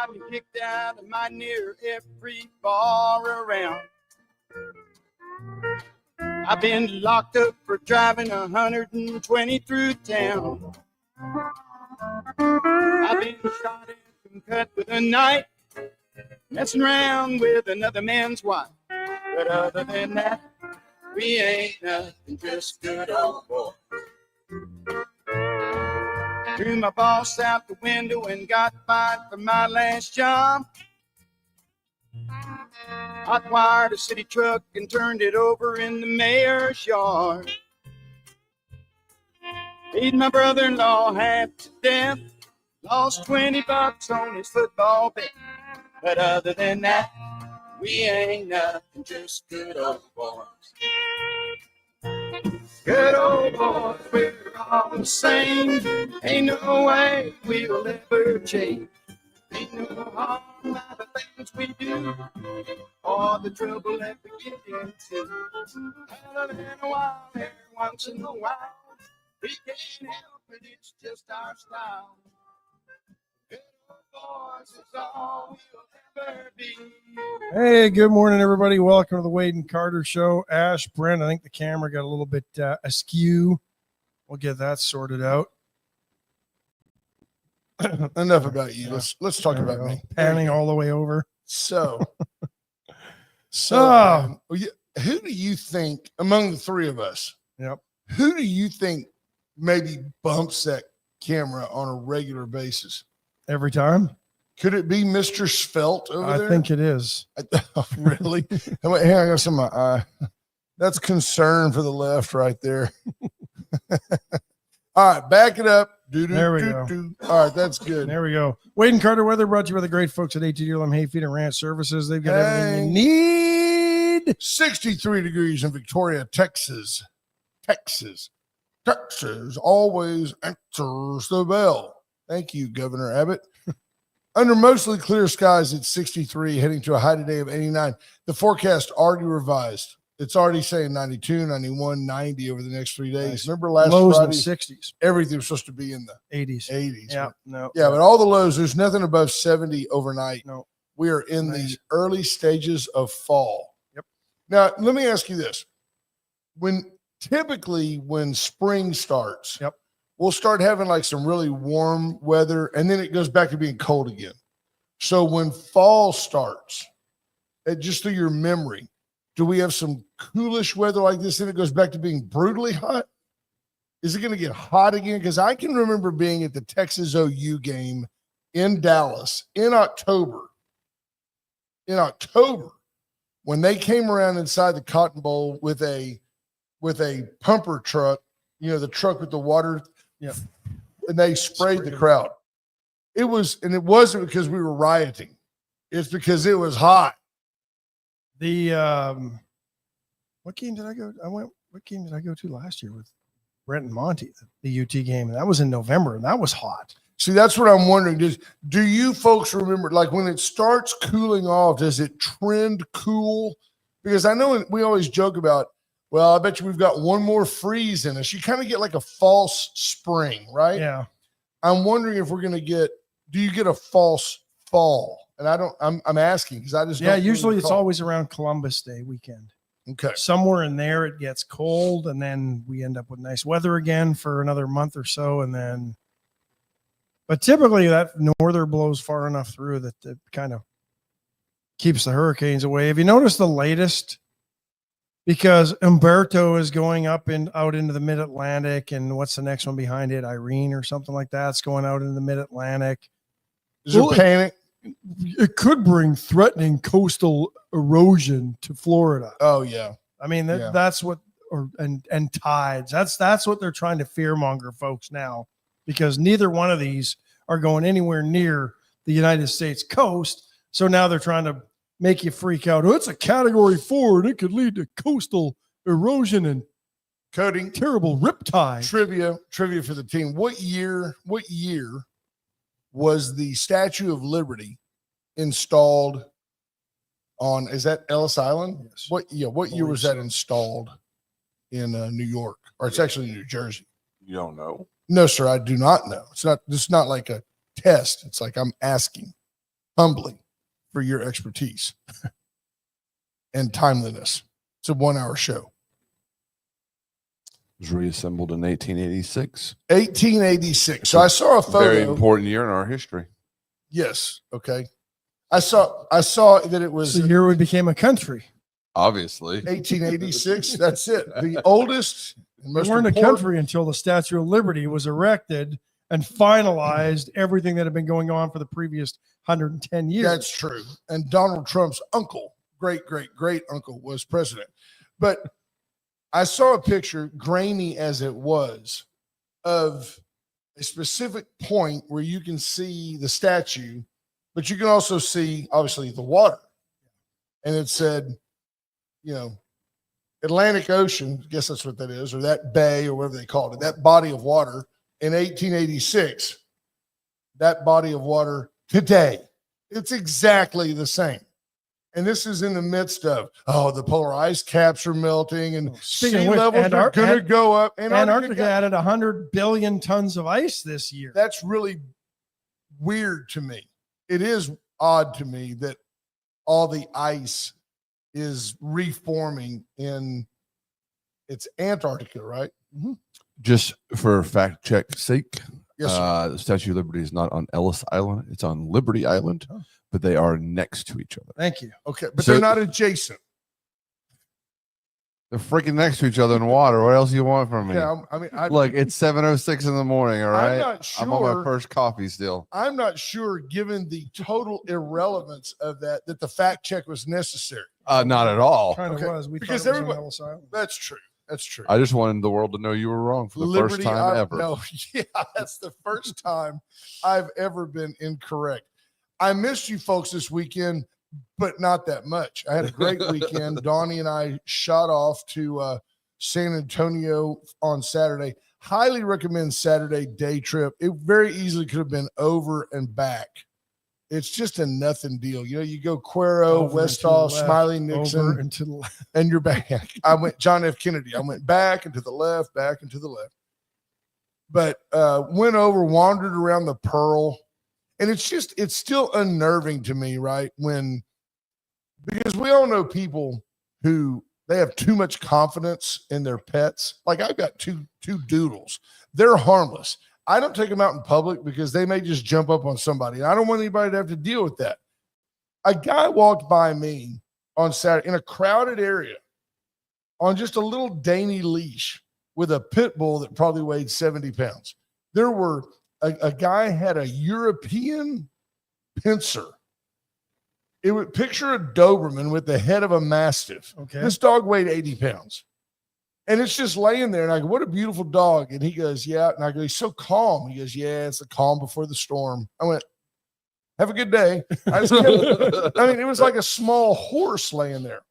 I've been kicked out of my near every bar around. I've been locked up for driving 120 through town. I've been shot and cut with a knife, messing around with another man's wife. But other than that, we ain't nothing, just good old boys. Threw my boss out the window and got fired for my last job. Hot-wired a city truck and turned it over in the mayor's yard. Paid my brother-in-law half to death. Lost $20 on his football bet. But other than that, we ain't nothing, just good old boys. Good old boys, we're all the same. Ain't no way we'll ever change. Ain't no harm by the things we do, or the trouble that we get into. Other than a while, every once in a while, we can't help it, it's just our style. Good old boys is all we'll ever be. Hey, good morning, everybody. Welcome to the Wade and Carter Show. Ash, Brent, I think the camera got a little bit askew. We'll get that sorted out. Enough about you. Let's talk about me. Panning all the way over. So, who do you think among the three of us? Yep. Who do you think maybe bumps that camera on a regular basis? Every time? Could it be Mr. Svelte over there? I think it is. Really? Hey, I got some in my eye. That's concern for the left right there. All right, back it up. There we go. All right, that's good. There we go. Wade and Carter Weather brought to you by the great folks at ATD Limb Hayfeed and Ranch Services. They've got everything you need. 63 degrees in Victoria, Texas. Texas always answers the bell. Thank you, Governor Abbott. Under mostly clear skies at 63, heading to a high today of 89. The forecast already revised. It's already saying 92, 91, 90 over the next 3 days. Nice. Remember last lows Friday? in the 60s. Everything was supposed to be in the 80s. 80s. Yeah, no. Yeah, but all the lows, there's nothing above 70 overnight. No. We are in Nice. the early stages of fall. Yep. Now, let me ask you this. Typically when spring starts, yep, we'll start having like some really warm weather, and then it goes back to being cold again. So when fall starts, just through your memory, do we have some coolish weather like this, and it goes back to being brutally hot? Is it going to get hot again? Because I can remember being at the Texas OU game in Dallas in October. When they came around inside the Cotton Bowl with a pumper truck, the truck with the water, yeah, and they sprayed the crowd. It wasn't because we were rioting. It's because it was hot. What game did I go? What game did I go to last year with Brent and Monty? The UT game, and that was in November, and that was hot. See, that's what I'm wondering. Do you folks remember, like when it starts cooling off, does it trend cool? Because I know we always joke about, well, I bet you we've got one more freeze in us. You kind of get like a false spring, right? Yeah. I'm wondering if we're going to do you get a false fall? And I'm asking because I just don't usually really it's always around Columbus Day weekend. Okay. Somewhere in there it gets cold, and then we end up with nice weather again for another month or so, but typically that norther blows far enough through that it kind of keeps the hurricanes away. Have you noticed the latest? Because Umberto is going up and out into the mid-Atlantic, and what's the next one behind it? Irene or something like that. It's going out into the mid-Atlantic. Is there panic? It could bring threatening coastal erosion to Florida. Oh yeah. I mean, that's what, and tides. That's what they're trying to fearmonger folks now, because neither one of these are going anywhere near the United States coast. So now they're trying to make you freak out. Oh, it's a Category 4, and it could lead to coastal erosion and Cody, terrible riptide. Trivia for the team. What year was the Statue of Liberty installed on? Is that Ellis Island? Yes. What year was that installed in New York, or it's actually New Jersey? You don't know? No, sir, I do not know. It's not like a test. It's like I'm asking. humbly for your expertise and timeliness. It's a 1-hour show. It was reassembled in 1886. 1886. So I saw a photo. Very important year in our history. Yes. Okay. I saw that it was the year we became a country. Obviously. 1886. That's it. The oldest and We most weren't a important. country until the Statue of Liberty was erected and finalized everything that had been going on for the previous 110 years. That's true. And Donald Trump's uncle, great uncle, was president. But I saw a picture, grainy as it was, of a specific point where you can see the statue, but you can also see, obviously, the water. And it said, Atlantic Ocean, I guess that's what that is, or that bay, or whatever they called it, that body of water in 1886, that body of water today, it's exactly the same. And this is in the midst of, the polar ice caps are melting and sea levels are going to go up. Antarctica added 100 billion tons of ice this year. That's really weird to me. It is odd to me that all the ice is reforming in it's Antarctica, right? Mm-hmm. Just for fact check sake, yes, the Statue of Liberty is not on Ellis Island. It's on Liberty Island, but they are next to each other. Thank you. Okay, but they're not adjacent. They're freaking next to each other in water. What else do you want from me? Yeah, I mean, look, it's 7:06 in the morning. All right, I'm not sure. I'm on my first coffee still. I'm not sure, given the total irrelevance of that the fact check was necessary. Not at all. Kind of was. We because thought it was everybody. on Ellis Island. That's true. That's true. I just wanted the world to know you were wrong for the Liberty, first time ever. No, yeah, that's the first time I've ever been incorrect. I missed you folks this weekend, but not that much. I had a great weekend. Donnie and I shot off to San Antonio on Saturday. Highly recommend Saturday day trip. It very easily could have been over and back. It's just a nothing deal. You go Cuero, Westall, Smiley, Nixon, and to the left. And you're back. I went John F. Kennedy. I went back and to the left, back and to the left. But went over, wandered around the Pearl. And it's still unnerving to me, right? Because we all know people who they have too much confidence in their pets. Like I've got two doodles. They're harmless. I don't take them out in public because they may just jump up on somebody. And I don't want anybody to have to deal with that. A guy walked by me on Saturday in a crowded area on just a little dainty leash with a pit bull that probably weighed 70 pounds. There were a guy had a European pincer. It would picture a Doberman with the head of a Mastiff. Okay. This dog weighed 80 pounds. And it's just laying there. And I go, what a beautiful dog. And he goes, yeah. And I go, he's so calm. He goes, yeah, it's the calm before the storm. I went, have a good day. I mean, it was like a small horse laying there.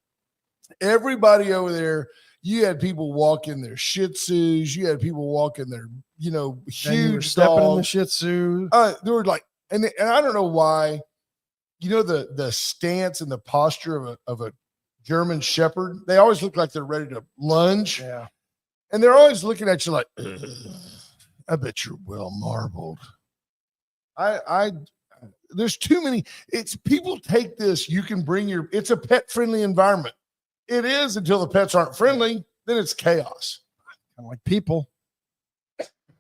Everybody over there, you had people walking their Shih Tzus. You had people walking their, huge stepping dogs. in the Shih Tzu. They were like, and I don't know why, the stance and the posture of a German Shepherd, they always look like they're ready to lunge. Yeah. And they're always looking at you like, I bet you're well marbled. There's too many. It's people take this. You can bring it's a pet friendly environment. It is until the pets aren't friendly. Then it's chaos. Kind of like people.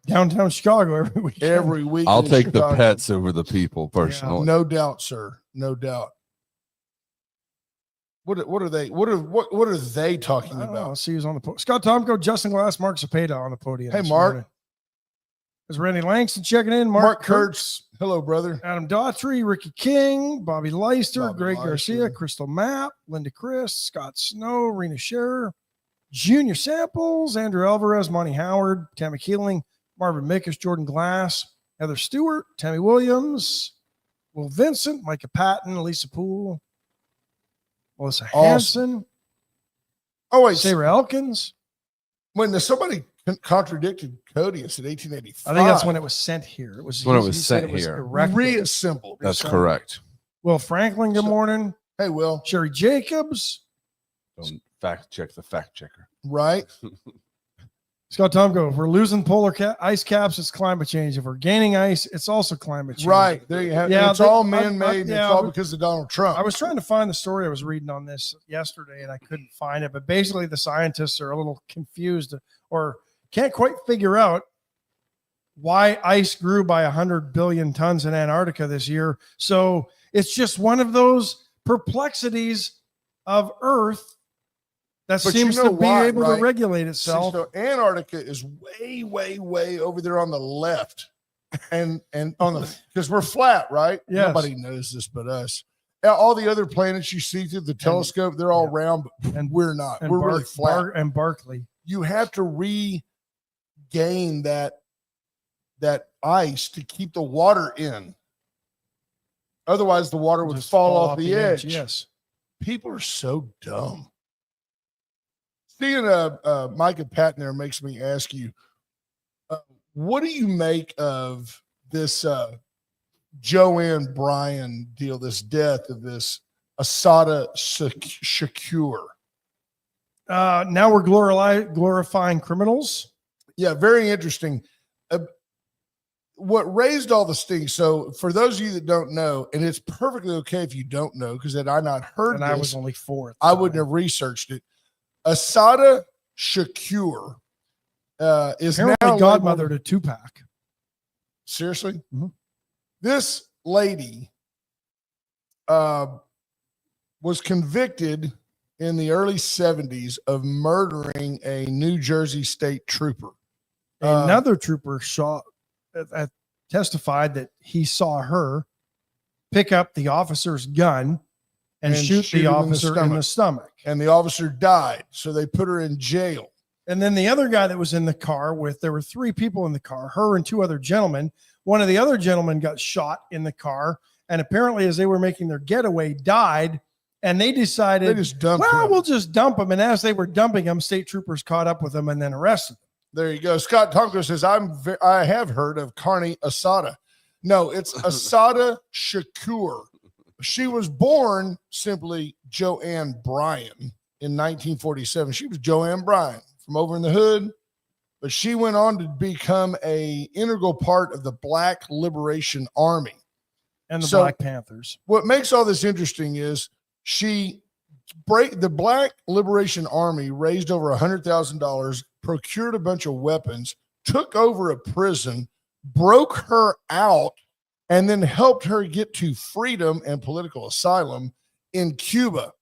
Downtown Chicago every week. Every week. I'll take the pets over the people personally. Yeah, no doubt, sir. No doubt. What are they talking I don't know. about? I'll see who's on the podium. Scott Tomko, Justin Glass, Mark Zapata on the podium. Hey, this Mark. morning. There's Randy Langston checking in. Mark Kurtz. Hello, brother. Adam Daughtry, Ricky King, Bobby Leister, Bobby Greg Leister. Garcia, Crystal Mapp, Linda Chris, Scott Snow, Rena Scherer, Junior Samples, Andrew Alvarez, Monty Howard, Tammy Keeling, Marvin Mikish, Jordan Glass, Heather Stewart, Tammy Williams, Will Vincent, Micah Patton, Lisa Poole, Melissa Hansen. Oh, wait. Sarah Elkins. When somebody contradicted Cody and said 1885. I think that's when it was sent here. It was when it was he said sent here. erected. Reassembled. That's correct. Will Franklin, good morning. Hey, Will. Sherry Jacobs. Don't fact check the fact checker. Right. Scott Tomko, if we're losing ice caps, it's climate change. If we're gaining ice, it's also climate change. Right. There you have it. Yeah, It's all man-made, and it's all because of Donald Trump. I was trying to find the story I was reading on this yesterday, and I couldn't find it. But basically, the scientists are a little confused or can't quite figure out why ice grew by 100 billion tons in Antarctica this year. So it's just one of those perplexities of Earth that seems to be able to regulate itself. So Antarctica is way, way, way over there on the left, and on the because we're flat, right? Yes. Nobody knows this but us. All the other planets you see through the telescope, they're all round, but we're not. We're really flat. And Barkley, you have to regain that ice to keep the water in. Otherwise, the water would fall off the edge. Yes. People are so dumb. Seeing Micah Patton there makes me ask you, what do you make of this Joanne Bryan deal, this death of this Assata Shakur? Now we're glorifying criminals. Yeah, very interesting. What raised all the stink? So for those of you that don't know, and it's perfectly okay if you don't know, because had I not heard and this, I was only 4. I wouldn't have researched it. Assata Shakur is apparently now godmother to Tupac. Seriously? Mm-hmm. This lady was convicted in the early 70s of murdering a New Jersey state trooper. Another trooper testified that he saw her pick up the officer's gun and shoot the officer in the stomach. And the officer died, so they put her in jail. And then the other guy that was in the car there were 3 people in the car, her and 2 other gentlemen. One of the other gentlemen got shot in the car, and apparently as they were making their getaway, died. And they decided, we'll just dump him. And as they were dumping him, state troopers caught up with him and then arrested him. There you go. Scott Tonko says, I have heard of Carney Assata. No, it's Assata Shakur. She was born simply Joanne Bryan in 1947. She was Joanne Bryan from over in the hood, but she went on to become an integral part of the Black Liberation Army. And the Black Panthers. What makes all this interesting is the Black Liberation Army raised over $100,000, procured a bunch of weapons, took over a prison, broke her out, and then helped her get to freedom and political asylum in Cuba.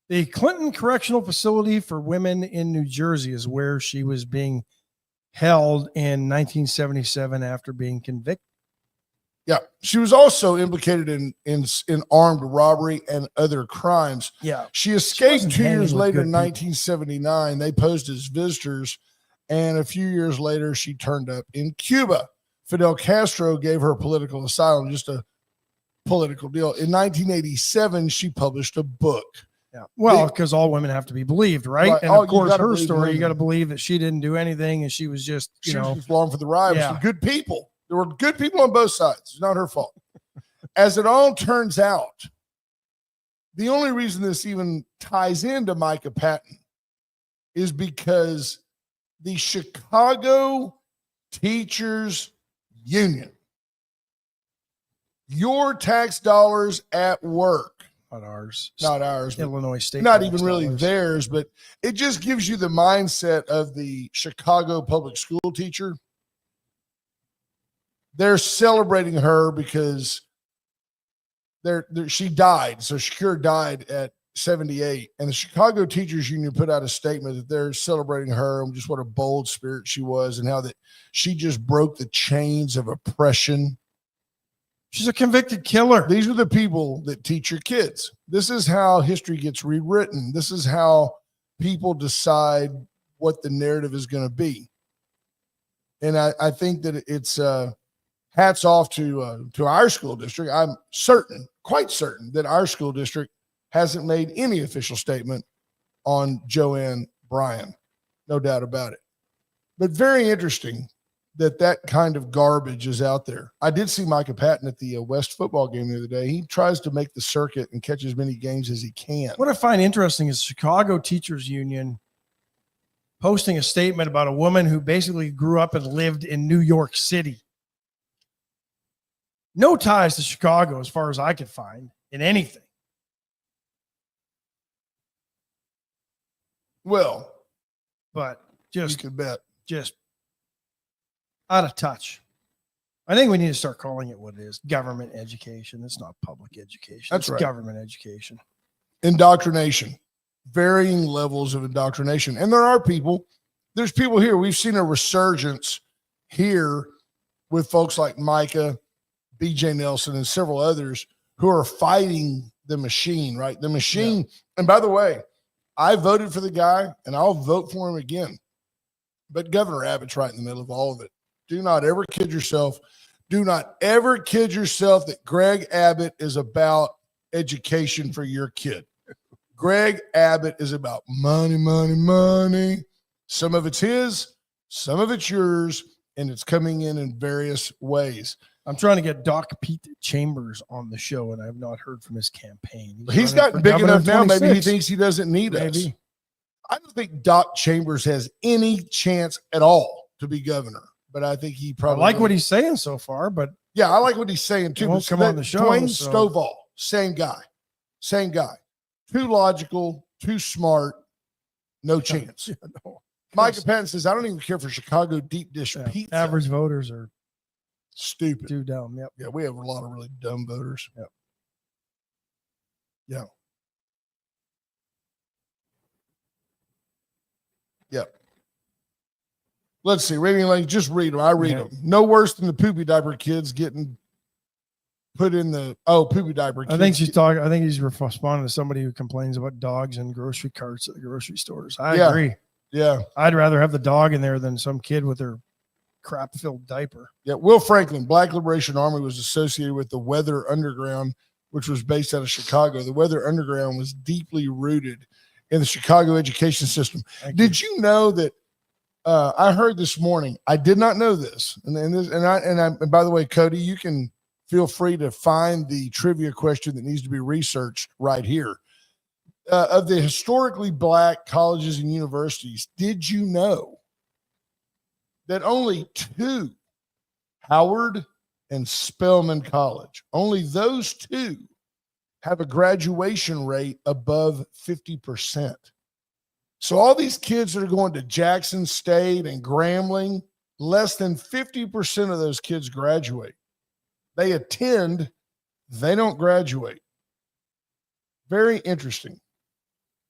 The Clinton Correctional Facility for Women in New Jersey is where she was being held in 1977 after being convicted. Yeah, she was also implicated in armed robbery and other crimes. Yeah, she escaped 2 years later in 1979. They posed as visitors, and a few years later, she turned up in Cuba. Fidel Castro gave her political asylum, just a political deal. In 1987, she published a book. Yeah, well, because all women have to be believed, right? And of course, her story, you got to believe that she didn't do anything, and she was just, she was just along for the ride. Yeah. Some good people. There were good people on both sides. It's not her fault. As it all turns out, the only reason this even ties into Micah Patton is because the Chicago Teachers Union, your tax dollars at work, not ours, Illinois State, not even really theirs, but it just gives you the mindset of the Chicago public school teacher. They're celebrating her because she died. So Shakur died at 78, and the Chicago Teachers Union put out a statement that they're celebrating her and just what a bold spirit she was, and how that she just broke the chains of oppression. She's a convicted killer. These are the people that teach your kids. This is how history gets rewritten. This is how people decide what the narrative is going to be. And I think that it's hats off to our school district. I'm quite certain that our school district hasn't made any official statement on Joanne Bryan. No doubt about it. But very interesting that kind of garbage is out there. I did see Micah Patton at the West football game the other day. He tries to make the circuit and catch as many games as he can. What I find interesting is Chicago Teachers Union posting a statement about a woman who basically grew up and lived in New York City. No ties to Chicago as far as I could find in anything. Well, But you just could bet. out of touch. I think we need to start calling it what it is. Government education. It's not public education. That's it's right. Government education. Indoctrination, varying levels of indoctrination. And there's people here. We've seen a resurgence here with folks like Micah, BJ Nelson, and several others who are fighting the machine, right? The machine. Yeah. And by the way, I voted for the guy and I'll vote for him again. But Governor Abbott's right in the middle of all of it. Do not ever kid yourself. Do not ever kid yourself that Greg Abbott is about education for your kid. Greg Abbott is about money, money, money. Some of it's his, some of it's yours, and it's coming in various ways. I'm trying to get Doc Pete Chambers on the show, and I have not heard from his campaign. He's gotten big enough now. Maybe he thinks he doesn't need us. I don't think Doc Chambers has any chance at all to be governor, but I think he probably. I like what he's saying so far, but yeah, I like what he's saying too. He won't come on the show. Dwayne Stovall, same guy. Too logical, too smart, no chance. Yeah, no. Micah Patton says, I don't even care for Chicago deep dish pizza. Average voters are stupid. Too dumb. Yep. Yeah, we have a lot of really dumb voters. Yep. Yeah. Yep. Let's see. Rating like just read them. I read them. No worse than the poopy diaper kids getting put in the poopy diaper. I think he's responding to somebody who complains about dogs and grocery carts at the grocery stores. I agree. Yeah. I'd rather have the dog in there than some kid with their crap-filled diaper. Yeah. Will Franklin, Black Liberation Army, was associated with the Weather Underground, which was based out of Chicago. The Weather Underground was deeply rooted in the Chicago education system. Did you know that? I heard this morning. I did not know this, and by the way, Cody, you can feel free to find the trivia question that needs to be researched right here. Of the historically black colleges and universities, did you know that only two, Howard and Spelman College, only those two have a graduation rate above 50%? So all these kids that are going to Jackson State and Grambling, less than 50% of those kids graduate. They attend, they don't graduate. Very interesting.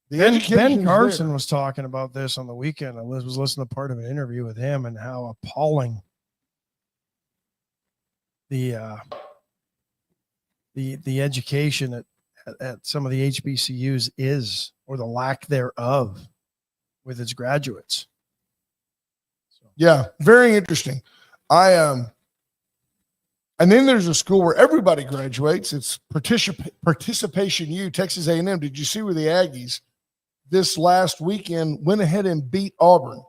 Ben Carson was talking about this on the weekend. I was listening to part of an interview with him and how appalling the education at some of the HBCUs is, or the lack thereof, with its graduates. So. Yeah, very interesting. And then there's a school where everybody graduates. It's Participation U, Texas A&M. Did you see where the Aggies this last weekend went ahead and beat Auburn?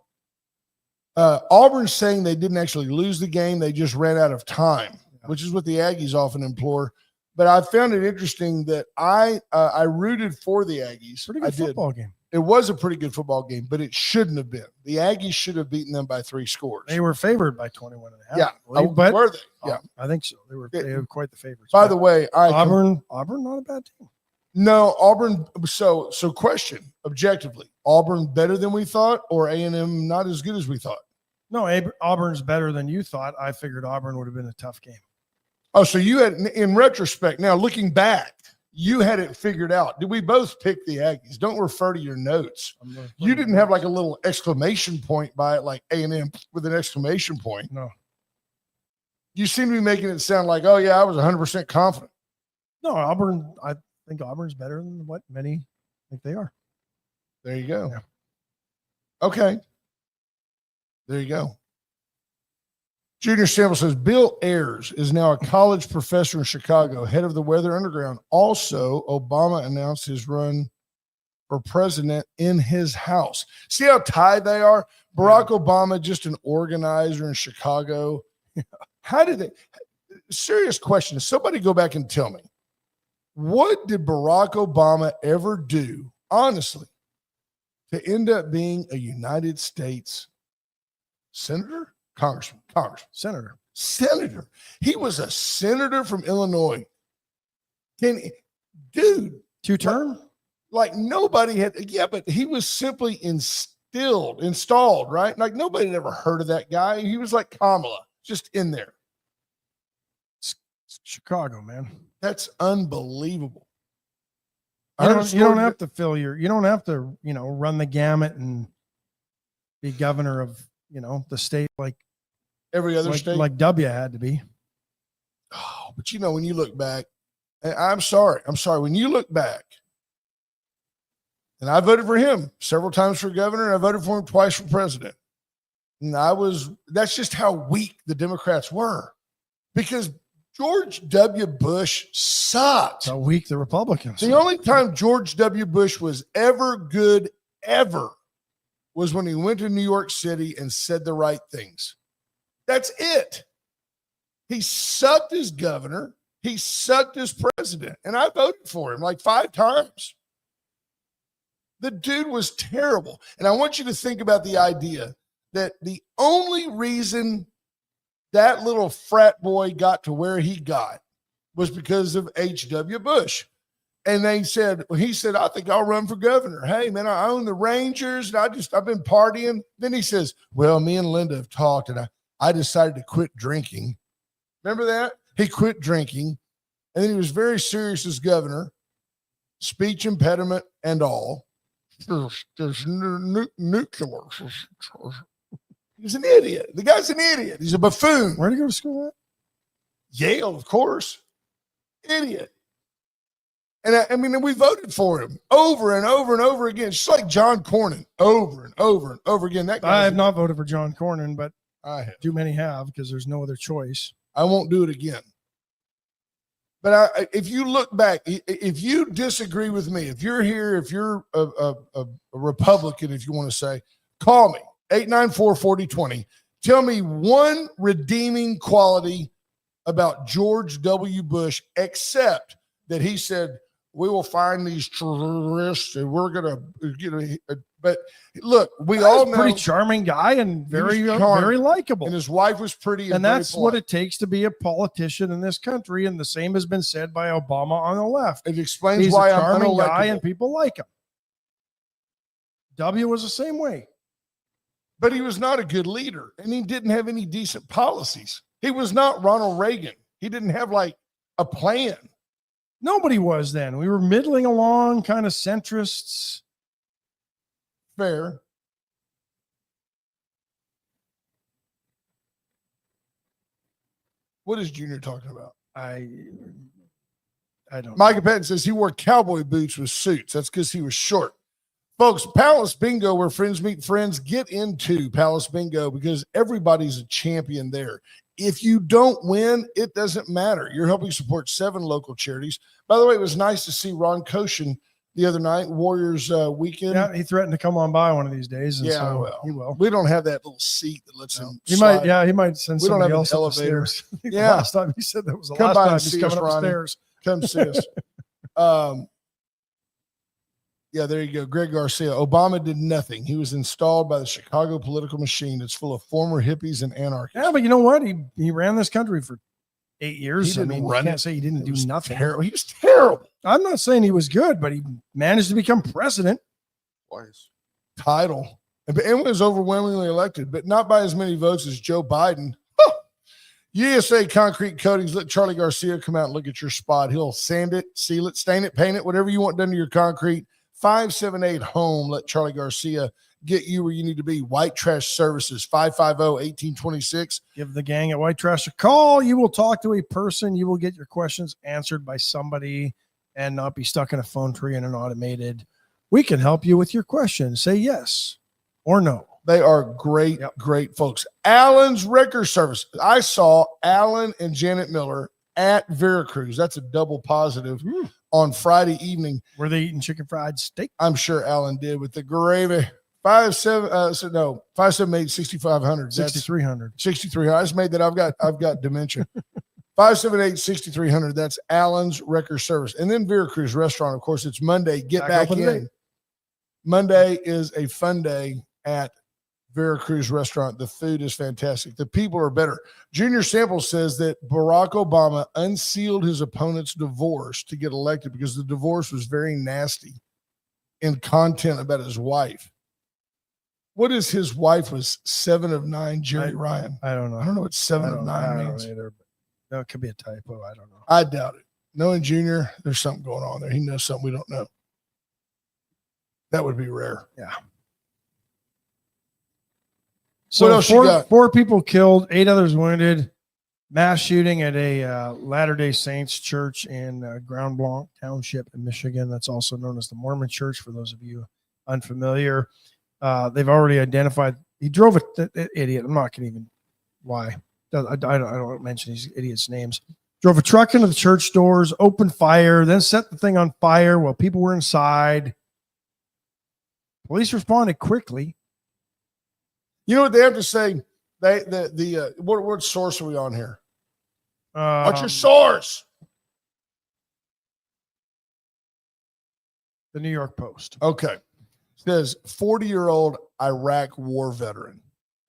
Auburn's saying they didn't actually lose the game. They just ran out of time, which is what the Aggies often implore. But I found it interesting that I rooted for the Aggies. Pretty good football game. It was a pretty good football game, but it shouldn't have been. The Aggies should have beaten them by 3 scores. They were favored by 21.5. Yeah, but were they? Yeah, I think so. They were quite the favorites. By the way, Auburn, not a bad team. No, Auburn. So question objectively: Auburn better than we thought, or A&M not as good as we thought? No, Auburn's better than you thought. I figured Auburn would have been a tough game. Oh, so you had, in retrospect, now looking back, you had it figured out. Did we both pick the Aggies? Don't refer to your notes. You didn't have like a little exclamation point by it, like A&M with an exclamation point. No. You seem to be making it sound like, oh, yeah, I was 100% confident. No, Auburn, I think Auburn's better than what many think they are. There you go. Yeah. Okay. There you go. Junior Sample says, Bill Ayers is now a college professor in Chicago, head of the Weather Underground. Also, Obama announced his run for president in his house. See how tied they are? Barack Obama, just an organizer in Chicago. How did they? Serious question. Somebody go back and tell me, what did Barack Obama ever do, honestly, to end up being a United States senator, congressman, senator. He was a senator from Illinois. Dude, 2-term. like nobody had, yeah, but he was simply installed, right? Like nobody had ever heard of that guy. He was like Kamala, just in there. It's Chicago, man. That's unbelievable. You don't have to you don't have to, run the gamut and be governor of, the state like every other state. Like W had to be. Oh, but when you look back, and I'm sorry. When you look back, and I voted for him several times for governor, and I voted for him twice for president. And that's just how weak the Democrats were, because George W. Bush sucked. How weak the Republicans. The only time George W. Bush was ever good, ever, was when he went to New York City and said the right things. That's it. He sucked as governor. He sucked as president. And I voted for him like 5 times. The dude was terrible. And I want you to think about the idea that the only reason that little frat boy got to where he got was because of H.W. Bush. And he said, I think I'll run for governor. Hey, man, I own the Rangers, and I've been partying. Then he says, well, me and Linda have talked, and I decided to quit drinking. Remember that? He quit drinking, and then he was very serious as governor, speech impediment and all. There's nuclear. He's an idiot. The guy's an idiot. He's a buffoon. Where'd he go to school at? Yale, of course. Idiot. And we voted for him over and over and over again, just like John Cornyn, over and over and over again. That guy. I have not voted for John Cornyn, but I have. Too many have, because there's no other choice. I won't do it again. But if you look back, if you disagree with me, if you're here, if you're a Republican, if you want to say, call me, 894-4020. Tell me one redeeming quality about George W. Bush, except that he said, we will find these terrorists and we're going to, but look, we all know. Pretty charming guy and very likable. And his wife was pretty. And that's what it takes to be a politician in this country. And the same has been said by Obama on the left. It explains He's why a charming I'm guy and people like him. W was the same way. But he was not a good leader, and he didn't have any decent policies. He was not Ronald Reagan. He didn't have like a plan. Nobody was then. We were middling along, kind of centrists. Fair. What is Junior talking about? I don't. Micah Patton says he wore cowboy boots with suits. That's because he was short. Folks, Palace Bingo, where friends meet friends, get into Palace Bingo because everybody's a champion there. If you don't win, it doesn't matter. You're helping support 7 local charities. By the way, it was nice to see Ron Koshin the other night, Warriors weekend. Yeah, he threatened to come on by one of these days. And yeah, so well, he will. We don't have that little seat that lets him. He might. Yeah, he might send we somebody don't have else an up the elevator. stairs. Yeah, last time he said that was the come last by time and he's see coming us, Ronnie. upstairs. Come see us. Yeah, there you go. Greg Garcia. Obama did nothing. He was installed by the Chicago political machine. It's full of former hippies and anarchists. Yeah, but you know what? He ran this country for 8 years. He didn't run you can't it. say he didn't do nothing. Terrible. He was terrible. I'm not saying he was good, but he managed to become president. Twice. Title. And was overwhelmingly elected, but not by as many votes as Joe Biden. USA Concrete Coatings. Let Charlie Garcia come out and look at your spot. He'll sand it, seal it, stain it, paint it, whatever you want done to your concrete. 578-HOME. Let Charlie Garcia get you where you need to be. White Trash Services, 550-1826. Give the gang at White Trash a call. You will talk to a person. You will get your questions answered by somebody and not be stuck in a phone tree in an automated. We can help you with your questions. Say yes or no. They are great, great folks. Allen's Wrecker Service. I saw Alan and Janet Miller at Veracruz. That's a double positive. On Friday evening. Were they eating chicken fried steak? I'm sure Alan did with the gravy. 578-6500. 6,300. 6,300. I just made that. I've got dementia. 578-6300. That's Alan's Wrecker Service. And then Veracruz Restaurant. Of course, it's Monday. Get back in. Monday is a fun day at Veracruz restaurant. The food is fantastic. The people are better. Junior Sample says that Barack Obama unsealed his opponent's divorce to get elected because the divorce was very nasty in content about his wife. What is his wife was 7 of 9, Jerry Ryan? I don't know. I don't know what 7 of 9 I means. don't either, but no, it could be a typo. I don't know. I doubt it. Knowing Junior, there's something going on there. He knows something we don't know. That would be rare. Yeah. So what else you got? 4 people killed, 8 others wounded. Mass shooting at a Latter-day Saints church in Grand Blanc Township in Michigan. That's also known as the Mormon Church, for those of you unfamiliar. They've already identified. He drove an idiot. I'm not going to even lie. I don't mention these idiots' names. Drove a truck into the church doors, opened fire, then set the thing on fire while people were inside. Police responded quickly. You know what they have to say? What source are we on here? What's your source? The New York Post. Okay. It says 40-year-old Iraq war veteran.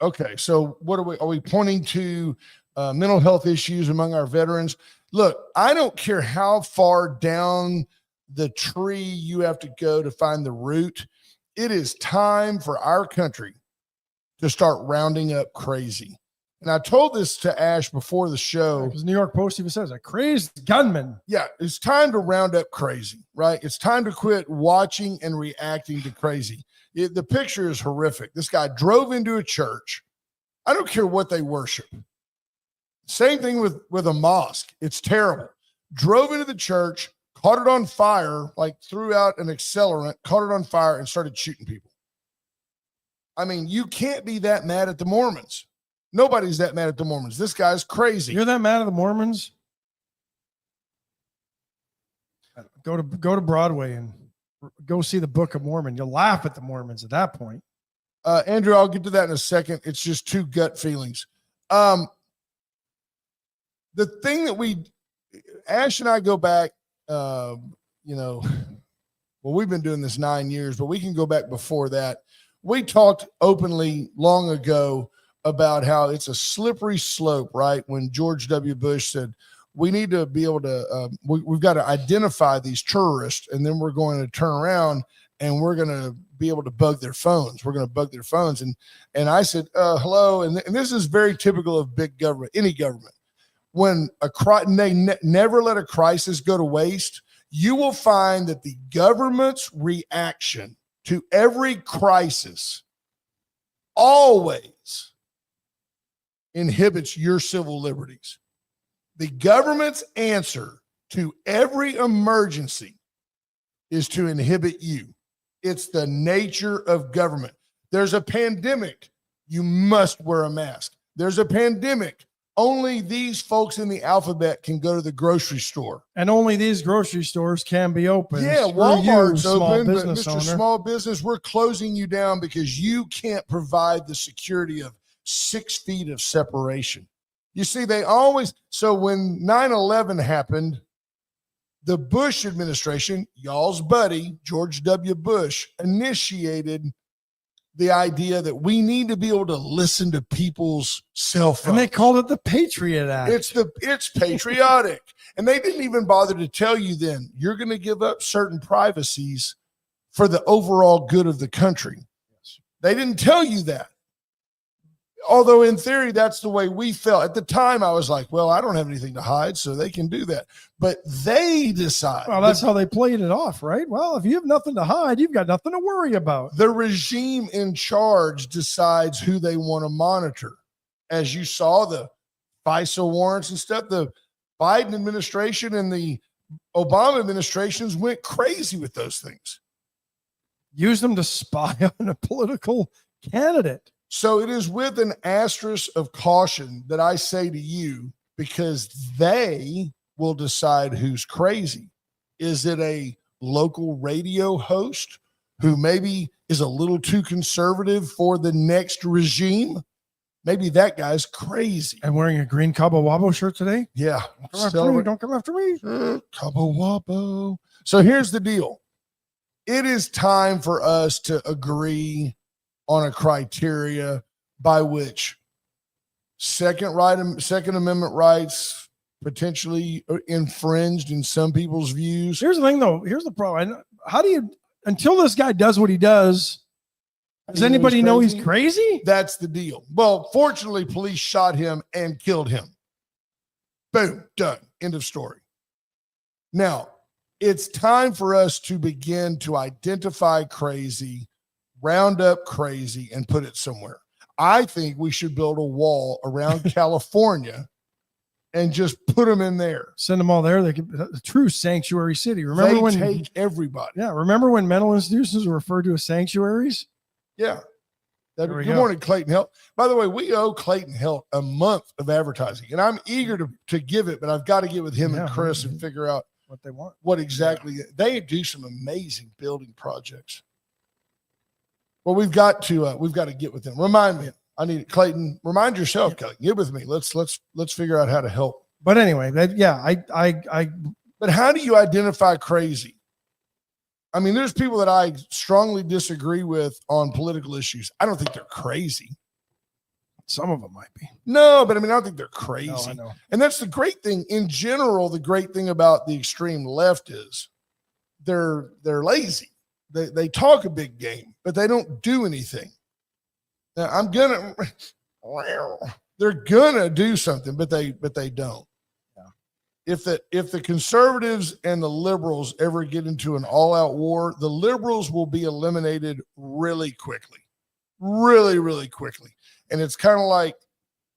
Okay, so what are we pointing to mental health issues among our veterans? Look, I don't care how far down the tree you have to go to find the root. It is time for our country to start rounding up crazy. And I told this to Ash before the show. Because New York Post even says a crazed gunman. Yeah, it's time to round up crazy, right? It's time to quit watching and reacting to crazy. The picture is horrific. This guy drove into a church. I don't care what they worship. Same thing with a mosque. It's terrible. Drove into the church, caught it on fire, like threw out an accelerant, caught it on fire, and started shooting people. I mean, you can't be that mad at the Mormons. Nobody's that mad at the Mormons. This guy's crazy. You're that mad at the Mormons? Go to Broadway and go see the Book of Mormon. You'll laugh at the Mormons at that point. Andrew, I'll get to that in a second. It's just 2 gut feelings. The thing that Ash and I go back, we've been doing this 9 years, but we can go back before that. We talked openly long ago about how it's a slippery slope, right? When George W. Bush said, we need to be able to, we've got to identify these terrorists, and then we're going to turn around and we're going to be able to bug their phones. We're going to bug their phones. And I said, hello. And this is very typical of big government, any government. When they never let a crisis go to waste, you will find that the government's reaction to every crisis always inhibits your civil liberties. The government's answer to every emergency is to inhibit you. It's the nature of government. There's a pandemic. You must wear a mask. There's a pandemic. Only these folks in the alphabet can go to the grocery store. And only these grocery stores can be open. Yeah, Screw Walmart's you, open, but business Mr. owner. Small Business, we're closing you down because you can't provide the security of 6 feet of separation. You see, so when 9/11 happened, the Bush administration, y'all's buddy, George W. Bush, initiated the idea that we need to be able to listen to people's cell phones. And they called it the Patriot Act. It's patriotic. And they didn't even bother to tell you then, you're going to give up certain privacies for the overall good of the country. They didn't tell you that. Although in theory, that's the way we felt. At the time, I was like, well, I don't have anything to hide, so they can do that. But they decide. Well, that's how they played it off, right? Well, if you have nothing to hide, you've got nothing to worry about. The regime in charge decides who they want to monitor. As you saw, the FISA warrants and stuff, the Biden administration and the Obama administrations went crazy with those things. Use them to spy on a political candidate. So it is with an asterisk of caution that I say to you, because they will decide who's crazy. Is it a local radio host who maybe is a little too conservative for the next regime? Maybe that guy's crazy. And wearing a green Cabo Wabo shirt today? Yeah. Don't come after me. Cabo Wabo. So here's the deal. it is time for us to agree on a criteria by which Second Amendment rights potentially infringed in some people's views. Here's the thing, though. Here's the problem. How do you, until this guy does what he does, does anybody know he's crazy? That's the deal. Well, fortunately, police shot him and killed him. Boom, done. End of story. Now, it's time for us to begin to identify crazy, round up crazy, and put it somewhere. I think we should build a wall around California and just put them in there. Send them all there. They could, a true sanctuary city. Remember when take everybody? Yeah. Remember when mental institutions were referred to as sanctuaries? Yeah. Good go. Morning, Clayton Health. By the way, we owe Clayton Health a month of advertising, and I'm eager to give it, but I've got to get with him and Chris and figure out what they want. What exactly they do. Some amazing building projects. Well, we've got to get with them. Remind me. I need it. Clayton. Remind yourself, Kelly. Get with me. Let's figure out how to help. But anyway, But how do you identify crazy? I mean, there's people that I strongly disagree with on political issues. I don't think they're crazy. Some of them might be. No, but I mean, I don't think they're crazy. No, I know. And that's the great thing. In general, the great thing about the extreme left is they're lazy. They talk a big game, but they don't do anything. Now, they're gonna do something, but they don't. If the conservatives and the liberals ever get into an all-out war, the liberals will be eliminated really quickly. Really, really quickly. And it's kind of like,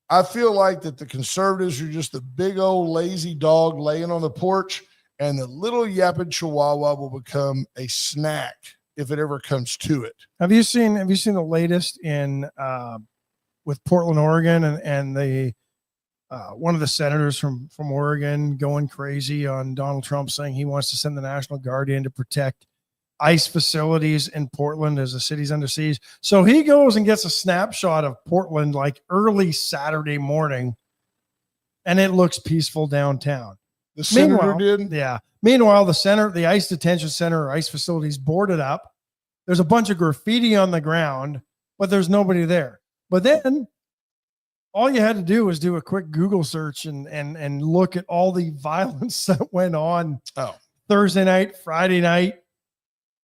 I feel like that the conservatives are just the big old lazy dog laying on the porch, and the little yapping chihuahua will become a snack if it ever comes to it. Have you seen the latest in with Portland, Oregon, and the one of the senators from Oregon going crazy on Donald Trump, saying he wants to send the National Guard in to protect ICE facilities in Portland as the city's under siege. So he goes and gets a snapshot of Portland like early Saturday morning, and it looks peaceful downtown. The senator did? Yeah. Meanwhile, the ICE detention center or ICE facilities boarded up. There's a bunch of graffiti on the ground, but there's nobody there. But then all you had to do was do a quick Google search and look at all the violence that went on Thursday night, Friday night,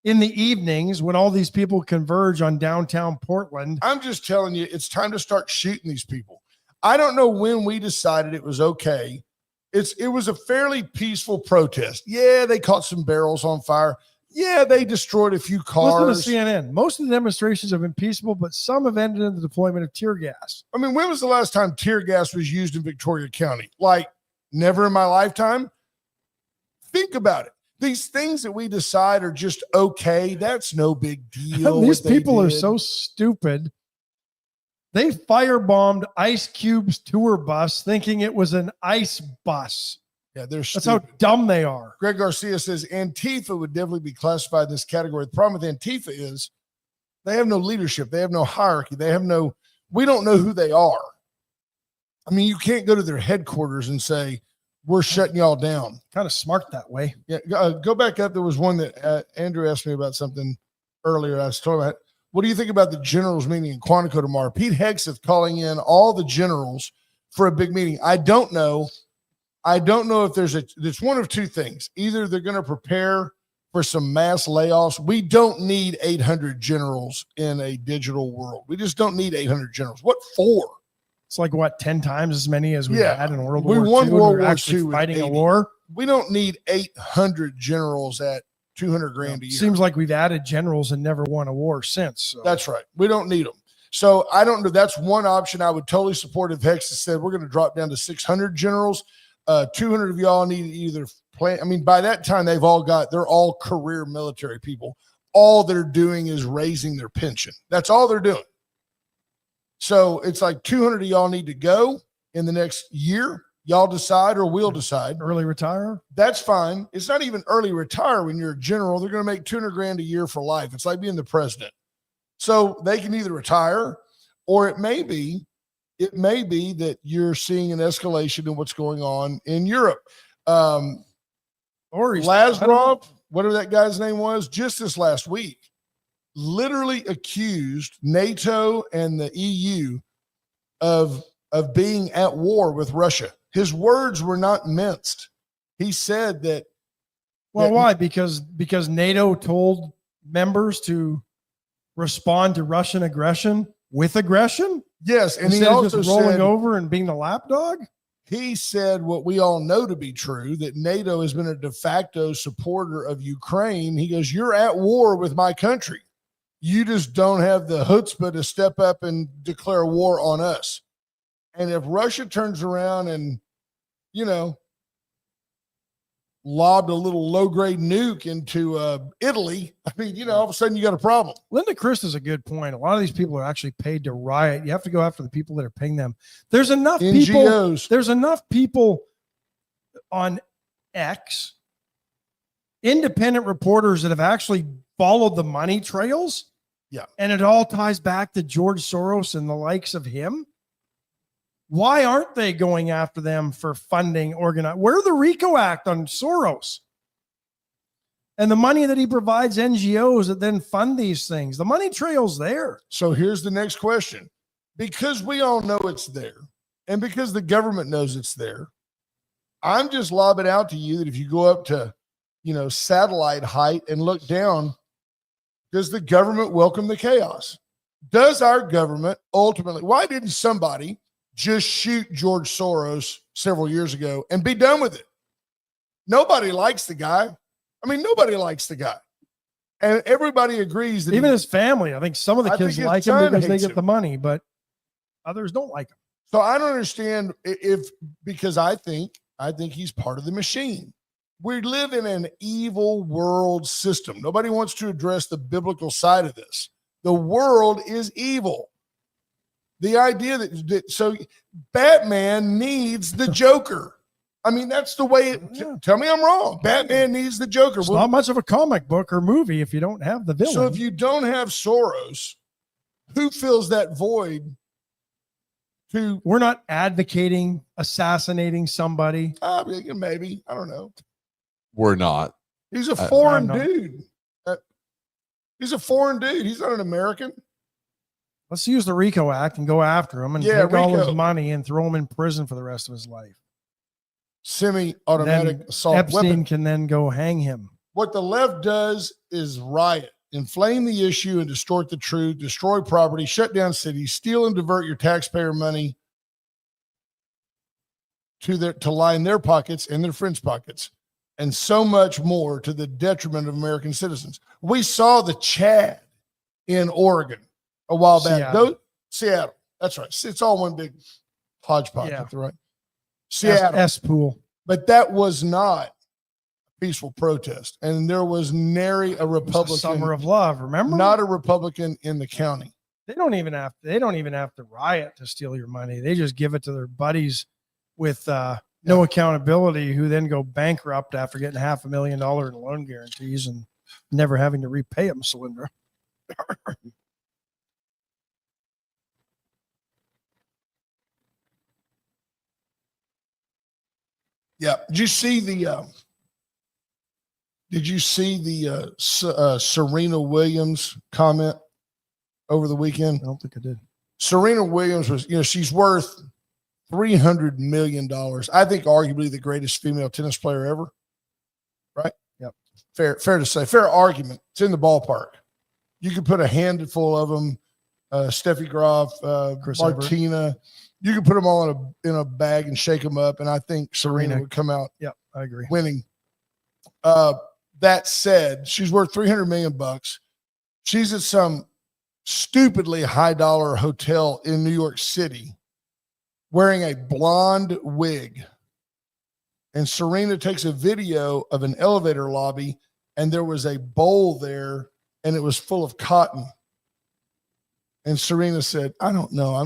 in the evenings when all these people converge on downtown Portland. I'm just telling you, it's time to start shooting these people. I don't know when we decided it was okay. It was a fairly peaceful protest. Yeah, they caught some barrels on fire. Yeah, they destroyed a few cars. Listen to CNN. Most of the demonstrations have been peaceful, but some have ended in the deployment of tear gas. I mean, when was the last time tear gas was used in Victoria County? Like, never in my lifetime. Think about it. These things that we decide are just okay, that's no big deal. These people are so stupid. They firebombed Ice Cube's tour bus thinking it was an ice bus. Yeah, that's how dumb they are. Greg Garcia says Antifa would definitely be classified in this category. The problem with Antifa is they have no leadership. They have no hierarchy. We don't know who they are. I mean, you can't go to their headquarters and say, we're shutting y'all down. Kind of smart that way. Yeah, go back up. There was one that Andrew asked me about something earlier. I was talking about, what do you think about the generals meeting in Quantico tomorrow? Pete Hegseth calling in all the generals for a big meeting. I don't know if it's one of two things. Either they're going to prepare for some mass layoffs. We don't need 800 generals in a digital world. We just don't need 800 generals. What for? It's like, 10 times as many as we had in World War II. We won World War II fighting a war. We don't need 800 generals at $200,000 a year. Seems like we've added generals and never won a war since. So. That's right. We don't need them. So I don't know. That's one option I would totally support if Hegseth said we're going to drop down to 600 generals. 200 of y'all need to either plan. I mean, by that time, they're all career military people. All they're doing is raising their pension. That's all they're doing. So it's like 200 of y'all need to go in the next year. Y'all decide or we'll decide. Early retire? That's fine. It's not even early retire when you're a general. They're going to make $200,000 a year for life. It's like being the president. So they can either retire, or it may be that you're seeing an escalation in what's going on in Europe. Or Lazarov, whatever that guy's name was, just this last week, literally accused NATO and the EU of being at war with Russia. His words were not minced. He said that. Well, why? Because NATO told members to respond to Russian aggression with aggression? Yes, and he Instead of also just rolling said, over and being the lapdog? he said what we all know to be true, that NATO has been a de facto supporter of Ukraine. He goes, you're at war with my country. You just don't have the chutzpah to step up and declare war on us. And if Russia turns around and, lobbed a little low-grade nuke into Italy, I mean, all of a sudden you got a problem. Linda Chris is a good point. A lot of these people are actually paid to riot. You have to go after the people that are paying them. There's enough NGOs. There's enough people on X, independent reporters that have actually followed the money trails. Yeah. And it all ties back to George Soros and the likes of him. Why aren't they going after them for funding organized? Where's the RICO Act on Soros? And the money that he provides NGOs that then fund these things. The money trail's there. So here's the next question. Because we all know it's there, and because the government knows it's there, I'm just lobbing out to you that if you go up to, satellite height and look down, does the government welcome the chaos? Does our government ultimately, why didn't somebody just shoot George Soros several years ago and be done with it? Nobody likes the guy. I mean, nobody likes the guy. And everybody agrees that even his family, I think some of the kids like him because they get the money, but others don't like him. So I don't understand because I think he's part of the machine. We live in an evil world system. Nobody wants to address the biblical side of this. The world is evil. The idea so Batman needs the Joker. I mean, that's the way tell me I'm wrong. Batman needs the Joker. It's not much of a comic book or movie if you don't have the villain. So if you don't have Soros, who fills that void? We're not advocating assassinating somebody. Maybe. I don't know. We're not. He's a foreign dude. He's a foreign dude. He's not an American. Let's use the RICO Act and go after him and take all his money and throw him in prison for the rest of his life. Semi-automatic assault Epstein weapon. can then go hang him. What the left does is riot, inflame the issue and distort the truth, destroy property, shut down cities, steal and divert your taxpayer money to line their pockets and their friends' pockets, and so much more to the detriment of American citizens. We saw the Chad in Oregon a while back. Seattle. That's right. It's all one big hodgepodge. Yeah. Right. Seattle. S-pool. But that was not a peaceful protest. And there was nary a Republican. Summer of Love, remember? Not a Republican in the county. They don't even have to riot to steal your money. They just give it to their buddies with no accountability, who then go bankrupt after getting $500,000 in loan guarantees and never having to repay them, Solyndra. Yeah. Did you see the Serena Williams comment over the weekend? I don't think I did. Serena Williams was, she's worth $300 million. I think arguably the greatest female tennis player ever. Right? Yep. Fair to say. Fair argument. It's in the ballpark. You could put a handful of them, Steffi Graf, Martina. Everett. You could put them all in a bag and shake them up, and I think Serena would come out. Yeah, I agree. Winning. That said, she's worth $300 million. She's at some stupidly high-dollar hotel in New York City, wearing a blonde wig. And Serena takes a video of an elevator lobby, and there was a bowl there, and it was full of cotton. And Serena said, I don't know.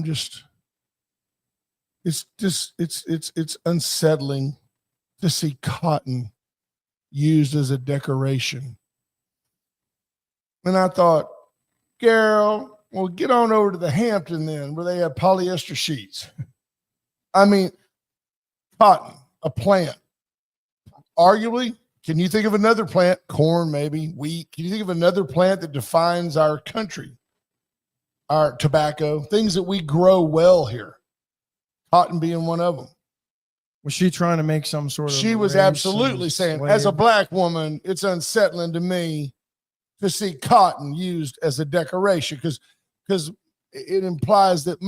It's unsettling to see cotton used as a decoration. And I thought, girl, well, get on over to the Hampton then, where they have polyester sheets. I mean, cotton, a plant. Arguably, Can you think of another plant? Corn, maybe wheat. Can you think of another plant that defines our country? Our tobacco, things that we grow well here. Cotton being one of them. Was she trying to make some sort of? She was race absolutely and saying, slave? as a black woman, it's unsettling to me to see cotton used as a decoration because it implies that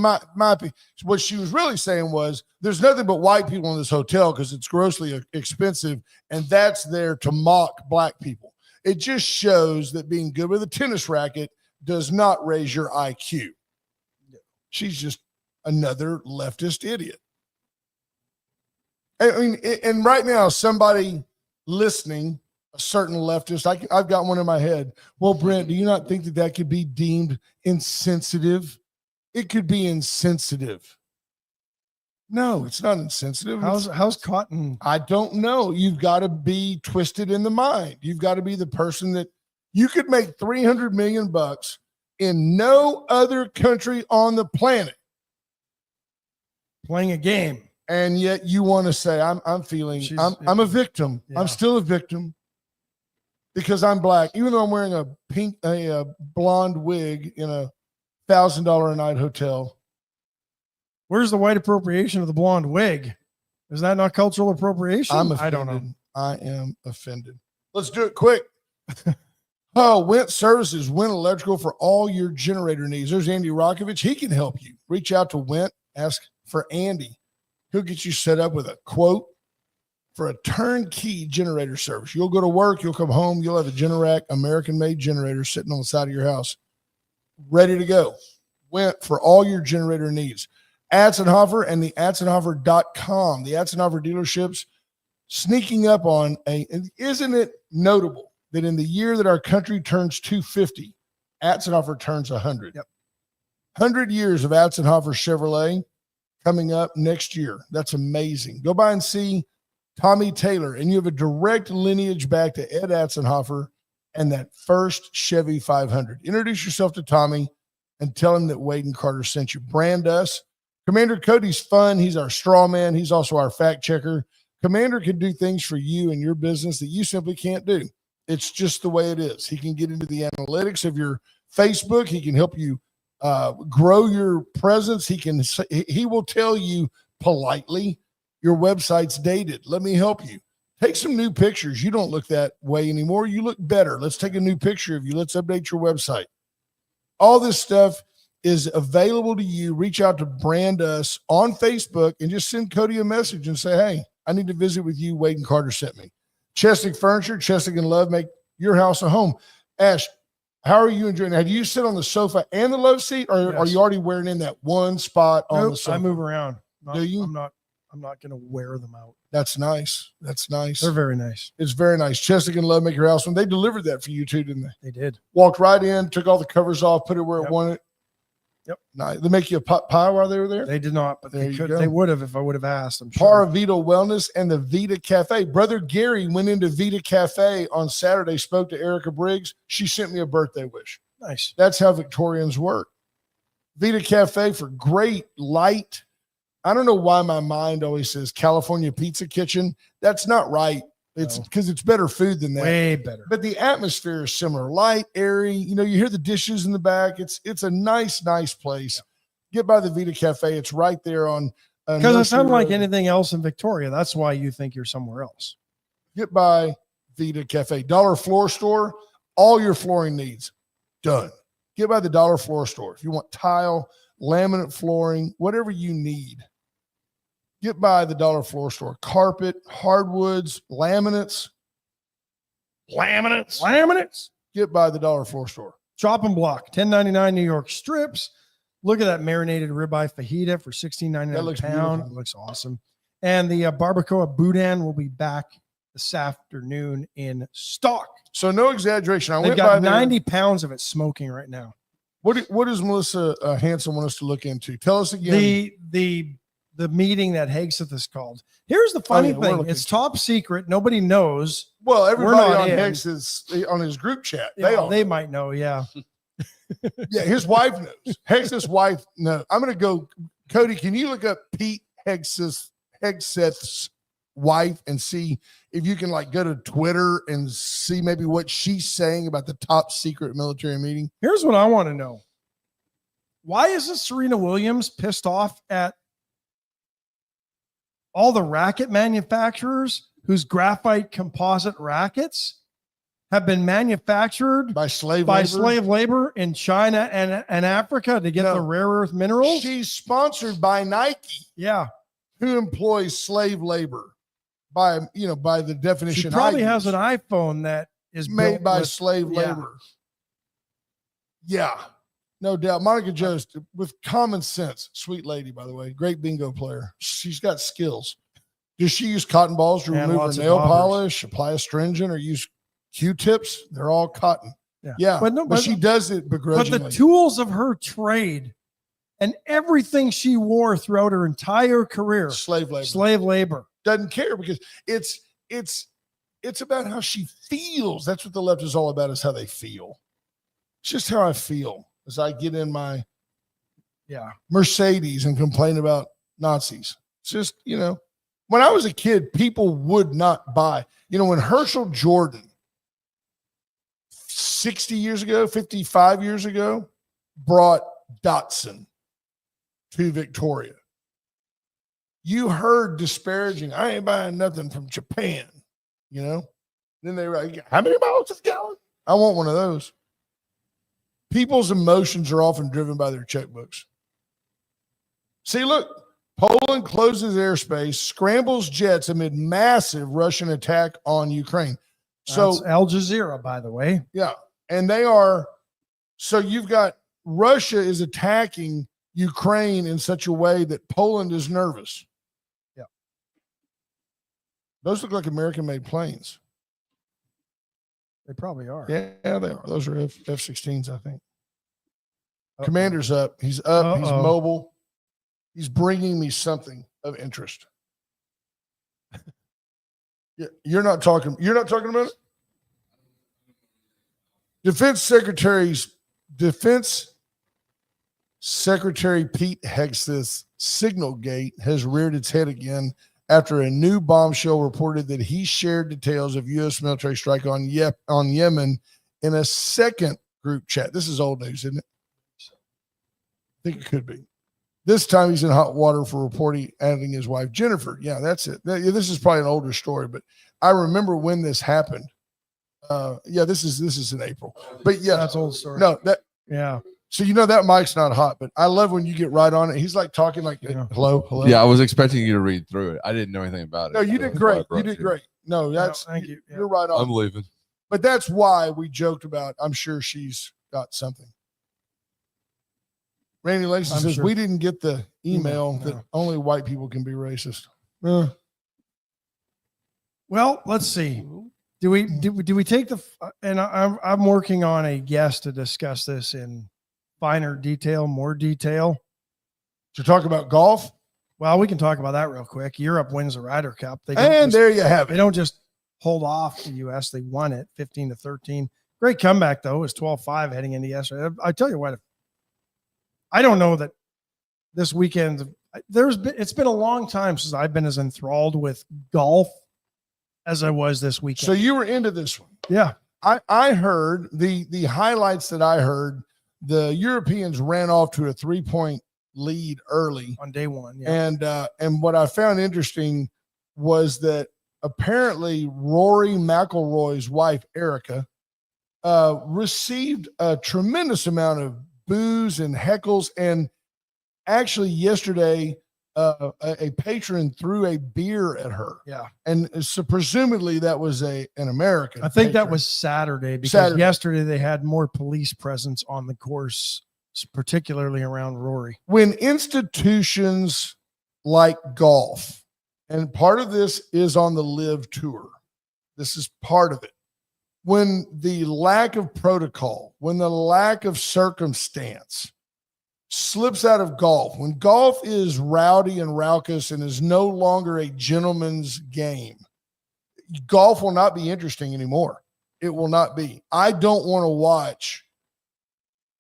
what she was really saying was there's nothing but white people in this hotel because it's grossly expensive, and that's there to mock black people. It just shows that being good with a tennis racket does not raise your IQ. She's just another leftist idiot. I mean, and right now, somebody listening, a certain leftist, I've got one in my head. Well, Brent, do you not think that could be deemed insensitive? It could be insensitive. No, it's not insensitive. How's cotton? I don't know. You've got to be twisted in the mind. You've got to be the person that you could make $300 million in no other country on the planet. Playing a game. And yet you want to say, I'm a victim. Yeah. I'm still a victim because I'm black, even though I'm wearing a blonde wig in a $1,000 a night hotel. Where's the white appropriation of the blonde wig? Is that not cultural appropriation? I don't know. I am offended. Let's do it quick. Went Services, Went Electrical for all your generator needs. There's Andy Rokovich. He can help you. Reach out to Went. Ask for Andy. He'll get you set up with a quote for a turnkey generator service. You'll go to work, you'll come home, you'll have a Generac American-made generator sitting on the side of your house, ready to go. Went for all your generator needs. Atzenhofer and the Atzenhofer.com. The Atzenhofer dealerships sneaking up on isn't it notable that in the year that our country turns 250, Atzenhofer turns 100. Yep. 100 years of Atzenhofer Chevrolet coming up next year. That's amazing. Go by and see Tommy Taylor, and you have a direct lineage back to Ed Atzenhofer and that first Chevy 500. Introduce yourself to Tommy and tell him that Wade and Carter sent you. Brand us. Commander Cody's fun. He's our straw man. He's also our fact checker. Commander can do things for you and your business that you simply can't do. It's just the way it is. He can get into the analytics of your Facebook. He can help you grow your presence. He will tell you politely, your website's dated. Let me help you. Take some new pictures. You don't look that way anymore. You look better. Let's take a new picture of you. Let's update your website. All this stuff is available to you. Reach out to Brand Us on Facebook and just send Cody a message and say, hey, I need to visit with you. Wade and Carter sent me. Chestic Furniture, Chestic and Love, make your house a home. Ash, how are you enjoying it? Have you sit on the sofa and the love seat, or yes, are you already wearing in that one spot on the sofa? I move around. Do you? I'm not going to wear them out. That's nice. That's nice. They're very nice. It's very nice. Chestic and Love, make your house home. They delivered that for you too, didn't they? They did. Walked right in, took all the covers off, put it where it wanted. Yep. Nice. They make you a pot pie while they were there? They did not, but there they would have if I would have asked. I'm sure. Para Vita Wellness and the Vita Cafe. Brother Gary went into Vita Cafe on Saturday, spoke to Erica Briggs. She sent me a birthday wish. Nice. That's how Victorians work. Vita Cafe for great light. I don't know why my mind always says California Pizza Kitchen. That's not right. It's because it's better food than that. Way better. But the atmosphere is similar. Light, airy. You know, you hear the dishes in the back. It's a nice place. Get by the Vita Cafe. It's right there on. Because it's unlike anything else in Victoria. That's why you think you're somewhere else. Get by Vita Cafe. Dollar Floor Store. All your flooring needs. Done. Get by the Dollar Floor Store. If you want tile, laminate flooring, whatever you need. Get by the Dollar Floor Store. Carpet, hardwoods, laminates. Get by the Dollar Floor Store. Chop and Block, $10.99 New York strips. Look at that marinated ribeye fajita for $16.99 a pound. It looks awesome. And the barbacoa boudin will be back this afternoon in stock. So no exaggeration. They've got 90 pounds of it smoking right now. What does Melissa Hanson want us to look into? Tell us again. The meeting that Hegseth is called. Here's the funny thing. It's top secret. Nobody knows. Well, everybody on Hegseth's on his group chat. They might know. Yeah. Yeah. His wife knows. Hegseth's wife knows. I'm going to go. Cody, can you look up Pete Hegseth's wife and see if you can like go to Twitter and see maybe what she's saying about the top secret military meeting? Here's what I want to know. Why isn't Serena Williams pissed off at all the racket manufacturers whose graphite composite rackets have been manufactured By slave labor in China and Africa to get the rare earth minerals? She's sponsored by Nike, Yeah. who employs slave labor by the definition. She probably has an iPhone that is made by with slave labor. Yeah, no doubt. Monica Jost with common sense, sweet lady, by the way, great bingo player. She's got skills. Does she use cotton balls to And remove lots her of nail bobbers. polish, apply astringent, or use Q-tips? They're all cotton. Yeah. But she does it begrudgingly. But the tools of her trade and everything she wore throughout her entire career, slave labor. Slave labor. Doesn't care because it's about how she feels. That's what the left is all about, is how they feel. It's just how I feel as I get in my Mercedes and complain about Nazis. It's just, when I was a kid, people would not buy. When Herschel Jordan 60 years ago, 55 years ago, brought Datsun to Victoria, you heard disparaging, I ain't buying nothing from Japan, Then they were like, how many miles is a gallon? I want one of those. People's emotions are often driven by their checkbooks. See, look, Poland closes airspace, scrambles jets amid massive Russian attack on Ukraine. That's Al Jazeera, by the way. Yeah. And they are, so you've got Russia is attacking Ukraine in such a way that Poland is nervous. Yeah. Those look like American-made planes. They probably are. Yeah, they are. Those are F-16s, I think. Commander's up. He's up. He's mobile. He's bringing me something of interest. Yeah, you're not talking about it? Defense Secretary Pete Hegseth's Signal Gate has reared its head again after a new bombshell reported that he shared details of U.S. military strike on Yemen in a second group chat. This is old news, isn't it? I think it could be. This time he's in hot water for reporting adding his wife, Jennifer. Yeah, that's it. This is probably an older story, but I remember when this happened. This is in April. But yeah, that's old story. No, yeah. So that mic's not hot, but I love when you get right on it. He's like talking like, hello. Yeah, I was expecting you to read through it. I didn't know anything about it. No, you did great. You did great. No, thank you. You're right on. I'm leaving. But that's why we joked about, I'm sure she's got something. Randy Lacey says, we didn't get the email that only white people can be racist. Well, let's see. Do we take and I'm working on a guest to discuss this in finer detail, more detail. To talk about golf? Well, we can talk about that real quick. Europe wins the Ryder Cup. There you have it. They don't just hold off the U.S. They won it 15-13. Great comeback, though. It was 12-5 heading into yesterday. I tell you what, I don't know that this weekend it's been a long time since I've been as enthralled with golf as I was this weekend. So you were into this one. Yeah. I heard the highlights that I heard, the Europeans ran off to a 3-point lead early on day one. Yeah. And what I found interesting was that apparently Rory McIlroy's wife, Erica, received a tremendous amount of boos and heckles. And actually yesterday, a patron threw a beer at her. Yeah. And so presumably that was an American. I think that was Saturday because yesterday they had more police presence on the course, particularly around Rory. When institutions like golf, and part of this is on the Live Tour, this is part of it. When the lack of protocol, when the lack of circumstance slips out of golf, when golf is rowdy and raucous and is no longer a gentleman's game, golf will not be interesting anymore. It will not be. I don't want to watch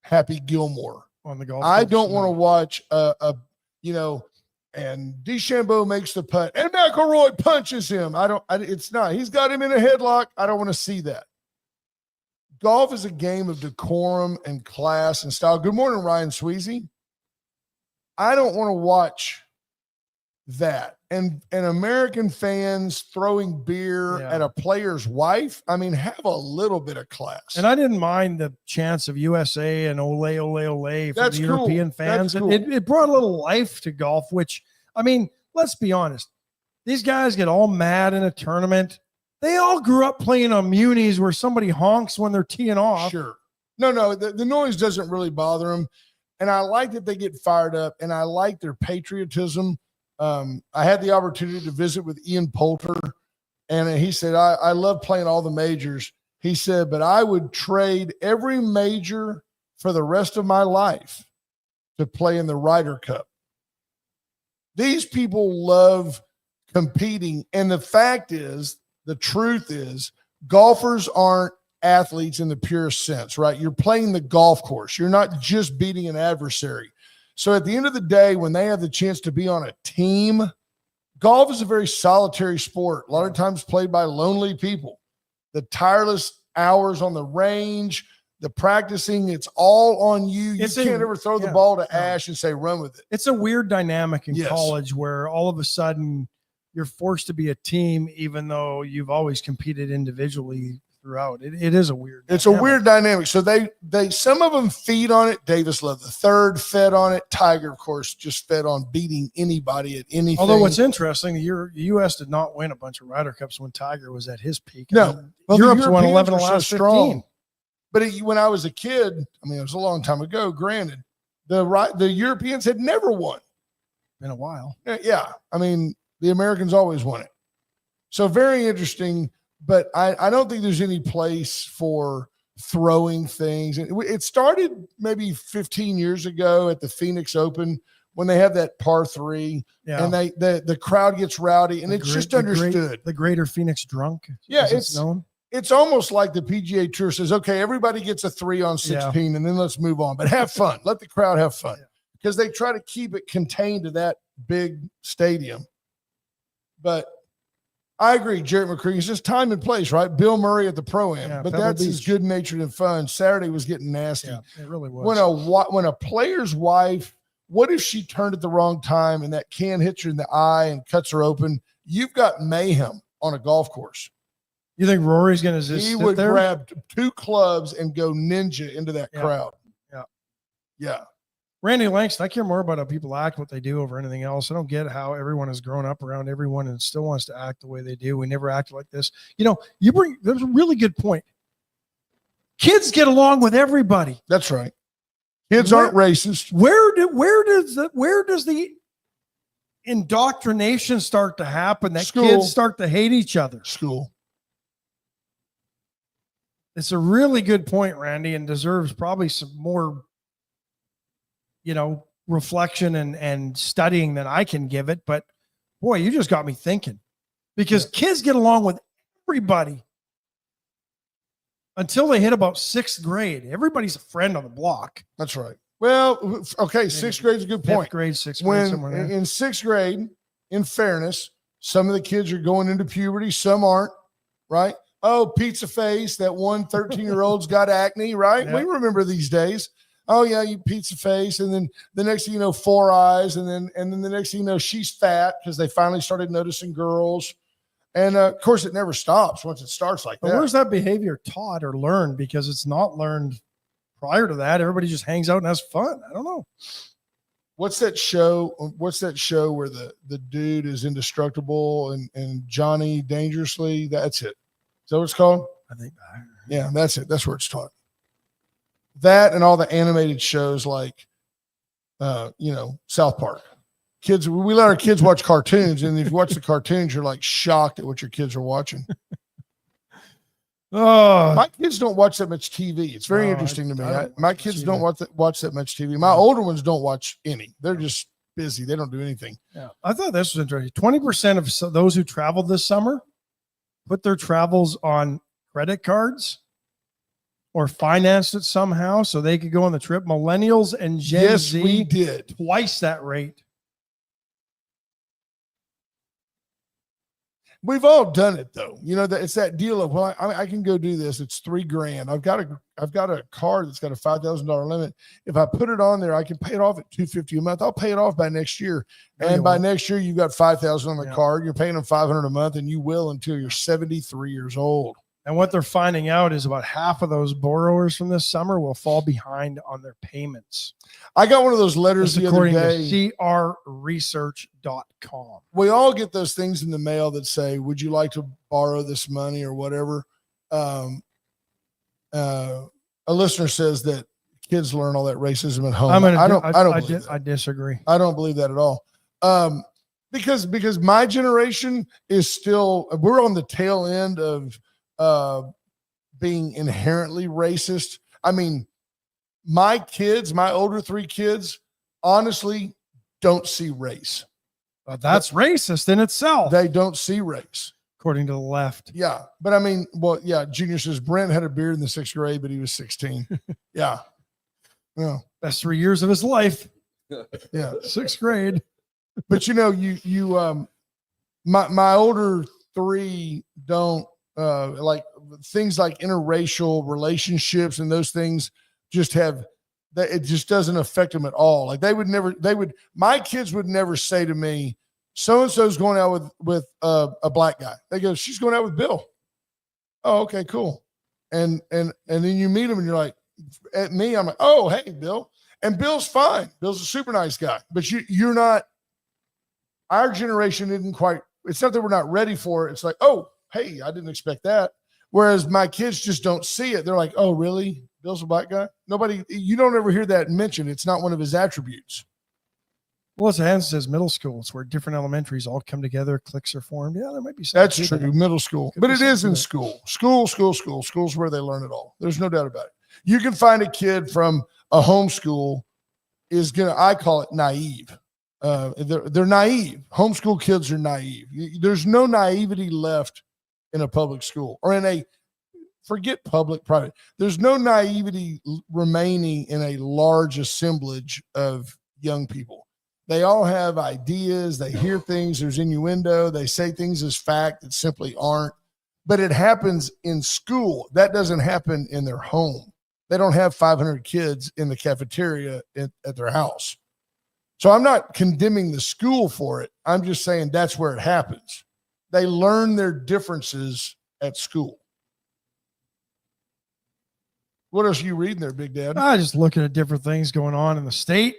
Happy Gilmore on the golf. I don't want to watch and DeChambeau makes the putt, and McElroy punches him. It's not. He's got him in a headlock. I don't want to see that. Golf is a game of decorum and class and style. Good morning, Ryan Sweezy. I don't want to watch that. And American fans throwing beer at a player's wife. I mean, have a little bit of class. And I didn't mind the chants of USA and ole, ole, ole for the European fans. Cool. It brought a little life to golf, which, I mean, let's be honest. These guys get all mad in a tournament. They all grew up playing on munis where somebody honks when they're teeing off. Sure. No, the noise doesn't really bother them. And I like that they get fired up, and I like their patriotism. I had the opportunity to visit with Ian Poulter, and he said, I love playing all the majors. He said, but I would trade every major for the rest of my life to play in the Ryder Cup. These people love competing. And the fact is, the truth is, golfers aren't athletes in the purest sense, right? You're playing the golf course. You're not just beating an adversary. So at the end of the day, when they have the chance to be on a team, golf is a very solitary sport, a lot of times played by lonely people. The tireless hours on the range, the practicing, it's all on you. You can't ever throw the ball to Ash and say, run with it. It's a weird dynamic in college where all of a sudden you're forced to be a team, even though you've always competed individually throughout. It is a weird dynamic. A weird dynamic. So they some of them feed on it. Davis Love III fed on it. Tiger, of course, just fed on beating anybody at anything. Although what's interesting, the U.S. did not win a bunch of Ryder Cups when Tiger was at his peak. No. Europe's won 11 of the last 15. But when I was a kid, I mean, it was a long time ago, granted, the Europeans had never won. In a while. Yeah. I mean, the Americans always won it. So very interesting. But I don't think there's any place for throwing things. It started maybe 15 years ago at the Phoenix Open when they have that par 3 and the crowd gets rowdy, and it's just understood. The Greater Phoenix Drunk. Yeah, it's known. It's almost like the PGA Tour says, okay, everybody gets a 3 on 16 and then let's move on. But have fun. Let the crowd have fun. Because they try to keep it contained to that big stadium. But I agree, Jarrett McCreary. It's just time and place, right? Bill Murray at the Pro-Am, but that's as good-natured and fun. Saturday was getting nasty. Yeah, it really was. When a player's wife, what if she turned at the wrong time and that can hits her in the eye and cuts her open? You've got mayhem on a golf course. You think Rory's going to just He would grab 2 clubs and go ninja into that crowd. Yeah. Randy Langston, I care more about how people act, what they do over anything else. I don't get how everyone has grown up around everyone and still wants to act the way they do. We never acted like this. You know, there's a really good point. Kids get along with everybody. That's right. Kids aren't racist. Where does the indoctrination start to happen that kids start to hate each other? School. It's a really good point, Randy, and deserves probably some more reflection and studying than I can give it. But boy, you just got me thinking, because kids get along with everybody until they hit about 6th grade. Everybody's a friend on the block. That's right. Well, okay. 6th grade is a good point. 5th grade, 6th grade, somewhere there. In 6th grade, in fairness, some of the kids are going into puberty. Some aren't, right? Oh, pizza face. That one 13-year-old's got acne, right? Yeah. We remember these days. Oh yeah, you pizza face, and then the next thing you know, 4 eyes, and then the next thing you know, she's fat because they finally started noticing girls, and of course, it never stops once it starts like that. Where's that behavior taught or learned? Because it's not learned prior to that. Everybody just hangs out and has fun. I don't know. What's that show where the dude is indestructible and Johnny Dangerously? That's it. Is that what it's called? I think. Yeah, that's it. That's where it's taught. That and all the animated shows like, South Park. Kids, we let our kids watch cartoons, and if you watch the cartoons, you're like shocked at what your kids are watching. My kids don't watch that much TV. It's very interesting to me. My kids don't watch that much TV. My older ones don't watch any. They're just busy. They don't do anything. Yeah, I thought this was interesting. 20% of those who traveled this summer put their travels on credit cards or financed it somehow so they could go on the trip. Millennials and Gen Z, we did twice that rate. We've all done it though. You know, that it's that deal of, well, I can go do this. It's $3,000. I've got a card that's got a $5,000 limit. If I put it on there, I can pay it off at $250 a month. I'll pay it off by next year. And by next year, you've got $5,000 on the card. You're paying them $500 a month, and you will until you're 73 years old. And what they're finding out is about half of those borrowers from this summer will fall behind on their payments. I got one of those letters the other day. To crresearch.com. We all get those things in the mail that say, would you like to borrow this money or whatever? A listener says that kids learn all that racism at home. I disagree. I don't believe that at all. Because my generation is still, we're on the tail end of being inherently racist. I mean, my kids, my older 3 kids, honestly don't see race. That's racist in itself. They don't see race. According to the left. Yeah. But I mean, well, yeah, Junior says Brent had a beard in the 6th grade, but he was 16. Yeah. Yeah. Best 3 years of his life. Yeah. 6th grade. But you know, my older 3 don't, like things like interracial relationships and those things just have that. It just doesn't affect them at all. Like my kids would never say to me, so-and-so's going out with a black guy. They go, she's going out with Bill. Oh, okay, cool. And then you meet him and you're like, at me, I'm like, oh, hey, Bill. And Bill's fine. Bill's a super nice guy, but you're not, our generation isn't quite, it's not that we're not ready for it. It's like, oh, hey, I didn't expect that. Whereas my kids just don't see it. They're like, oh, really? Bill's a black guy? You don't ever hear that mentioned. It's not one of his attributes. Well, as Hans says, middle school. It's where different elementaries all come together, cliques are formed. Yeah, there might be something. That's true, middle school. But it is in school. School's where they learn it all. There's no doubt about it. You can find a kid from a homeschool I call it naive. They're naive. Homeschool kids are naive. There's no naivety left in a public school or forget public, private. There's no naivety remaining in a large assemblage of young people. They all have ideas. They hear things. There's innuendo. They say things as fact that simply aren't. But it happens in school. That doesn't happen in their home. They don't have 500 kids in the cafeteria at their house. So I'm not condemning the school for it. I'm just saying that's where it happens. They learn their differences at school. What else are you reading there, Big Dad? I just looking at different things going on in the state.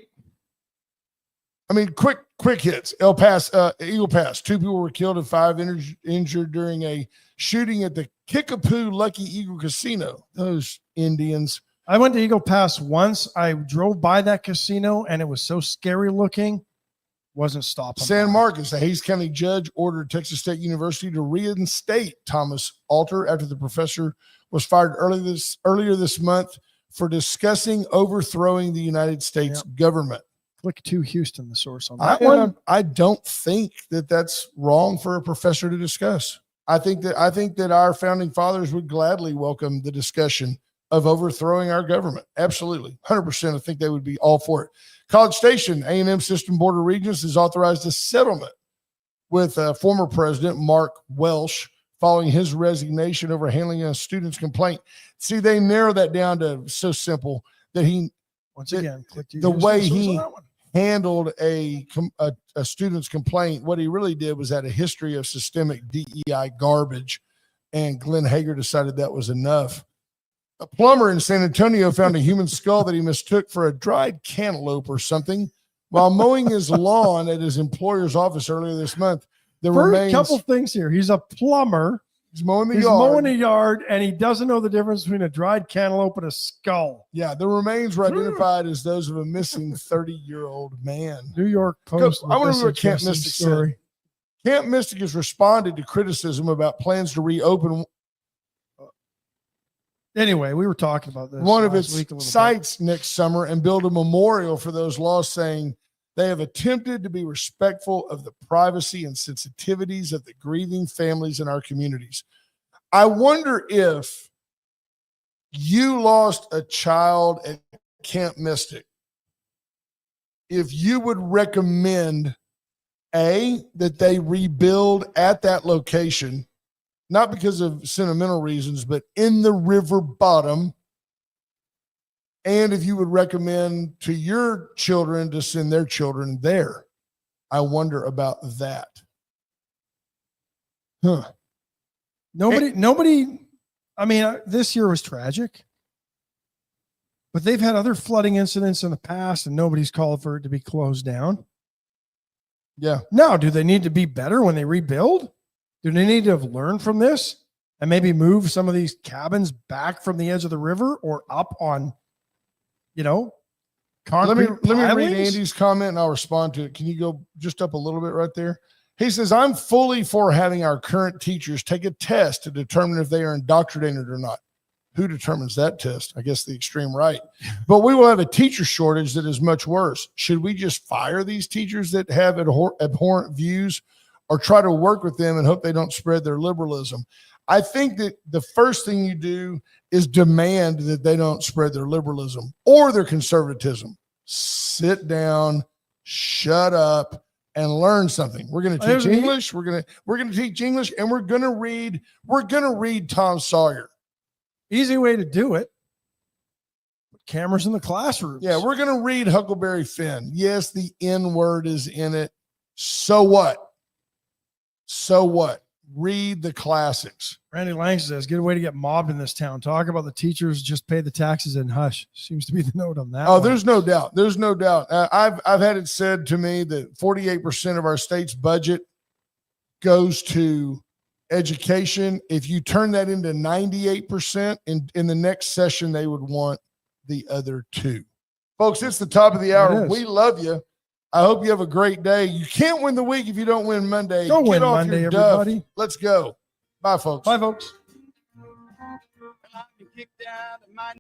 I mean, quick hits. Eagle Pass. 2 people were killed and 5 injured during a shooting at the Kickapoo Lucky Eagle Casino. Those Indians. I went to Eagle Pass once. I drove by that casino and it was so scary looking. Wasn't stopping. San Marcos, a Hays County judge ordered Texas State University to reinstate Thomas Alter after the professor was fired earlier this month for discussing overthrowing the United States government. Click to Houston, the source on that one. I don't think that that's wrong for a professor to discuss. I think that our founding fathers would gladly welcome the discussion of overthrowing our government. Absolutely. 100%. I think they would be all for it. College Station, A&M System Board of Regents has authorized a settlement with former president Mark Welsh following his resignation over handling a student's complaint. See, they narrow that down to so simple that the way he handled a student's complaint, what he really did was had a history of systemic DEI garbage, and Glenn Hager decided that was enough. A plumber in San Antonio found a human skull that he mistook for a dried cantaloupe or something while mowing his lawn at his employer's office earlier this month. A couple things here. He's a plumber. He's mowing the yard, and he doesn't know the difference between a dried cantaloupe and a skull. Yeah, the remains were identified as those of a missing 30-year-old man. New York Post. I want to know what Camp Mystic said. Camp Mystic has responded to criticism about plans to reopen. Anyway, we were talking about this. One of its sites next summer and build a memorial for those lost, saying they have attempted to be respectful of the privacy and sensitivities of the grieving families in our communities. I wonder if you lost a child at Camp Mystic, if you would recommend that they rebuild at that location, not because of sentimental reasons, but in the river bottom. And if you would recommend to your children to send their children there. I wonder about that. Huh. Nobody, I mean, this year was tragic, but they've had other flooding incidents in the past and nobody's called for it to be closed down. Yeah. Now, do they need to be better when they rebuild? Do they need to have learned from this and maybe move some of these cabins back from the edge of the river or up on, concrete Let me read pilings? Andy's comment and I'll respond to it. Can you go just up a little bit right there? He says, I'm fully for having our current teachers take a test to determine if they are indoctrinated or not. Who determines that test? I guess the extreme right. But we will have a teacher shortage that is much worse. Should we just fire these teachers that have abhorrent views or try to work with them and hope they don't spread their liberalism? I think that the first thing you do is demand that they don't spread their liberalism or their conservatism. Sit down, shut up, and learn something. We're going to teach English. We're going to teach English, and we're going to read Tom Sawyer. Easy way to do it. Put cameras in the classrooms. Yeah, we're going to read Huckleberry Finn. Yes, the N word is in it. So what? So what? Read the classics. Randy Lang says, good way to get mobbed in this town. Talk about the teachers, just pay the taxes and hush. Seems to be the note on that. Oh, one. there's no doubt. There's no doubt. I've had it said to me that 48% of our state's budget goes to education. If you turn that into 98%, in the next session, they would want the other two. Folks, it's the top of the hour. We love you. I hope you have a great day. You can't win the week if you don't win Monday. Don't Get win off Monday, your duff. everybody. Let's go. Bye, folks. Bye, folks.